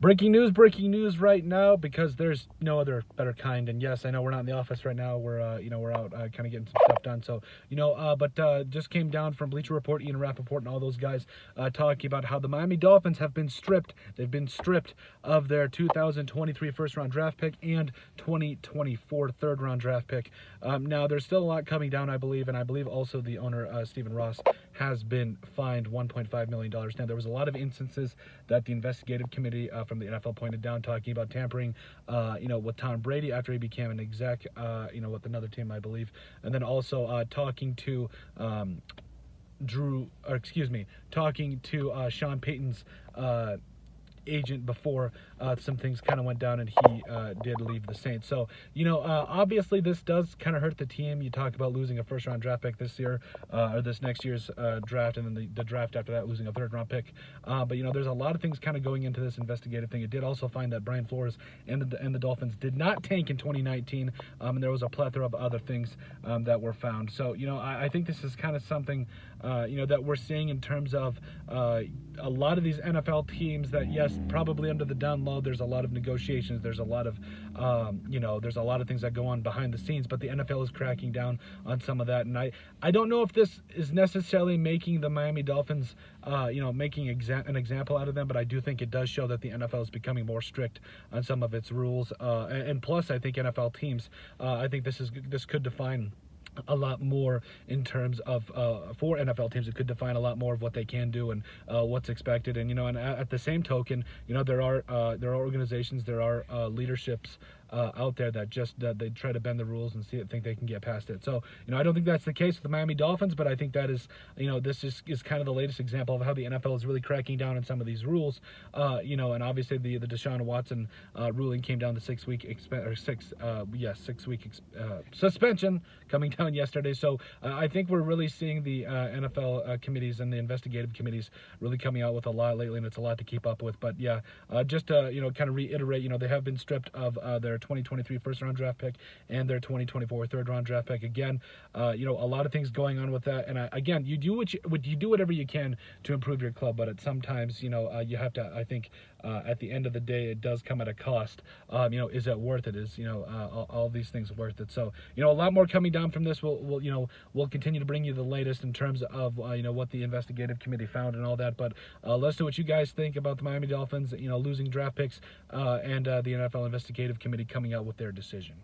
breaking news right now, because there's no other better kind. And yes, I know we're not in the office right now. We're we're out kind of getting some stuff done. So but just came down from Bleacher Report, Ian Rappaport, and all those guys talking about how the Miami Dolphins have been stripped. They've been stripped of their 2023 first-round draft pick and 2024 third-round draft pick. Now there's still a lot coming down, I believe, and I believe also the owner Stephen Ross has been fined $1.5 million. Now there was a lot of instances that the investigative committee from the NFL pointed down, talking about tampering, with Tom Brady after he became an exec, with another team, I believe, and then also talking to talking to Sean Payton's agent before some things kind of went down and he did leave the Saints. So, obviously this does kind of hurt the team. You talk about losing a first-round draft pick this year, or this next year's draft, and then the draft after that losing a third-round pick. But, there's a lot of things kind of going into this investigative thing. It did also find that Brian Flores and the Dolphins did not tank in 2019, and there was a plethora of other things that were found. So, I think this is kind of something, that we're seeing in terms of a lot of these NFL teams that, yes, probably under the down low, there's a lot of negotiations, there's a lot of there's a lot of things that go on behind the scenes, but the NFL is cracking down on some of that. And I don't know if this is necessarily making the Miami Dolphins making an example out of them, but I do think it does show that the NFL is becoming more strict on some of its rules, and plus I think NFL teams, I think this could define a lot more in terms of for NFL teams. It could define a lot more of what they can do and what's expected. And and at the same token, there are organizations, there are leaderships out there that they try to bend the rules and think they can get past it. So I don't think that's the case with the Miami Dolphins, but I think that is this is kind of the latest example of how the NFL is really cracking down on some of these rules. And obviously the Deshaun Watson ruling came down to 6 week suspension coming down yesterday. So I think we're really seeing the NFL committees and the investigative committees really coming out with a lot lately, and it's a lot to keep up with. But yeah, just to kind of reiterate, they have been stripped of their 2023 first-round draft pick and their 2024 third-round draft pick. Again, a lot of things going on with that. And again, you do whatever you can to improve your club, but sometimes you have to. I think at the end of the day, it does come at a cost. Is it worth it? Is all these things worth it? So a lot more coming down from this. We'll continue to bring you the latest in terms of what the investigative committee found and all that. But let's know what you guys think about the Miami Dolphins, losing draft picks, and the NFL investigative committee coming out with their decision.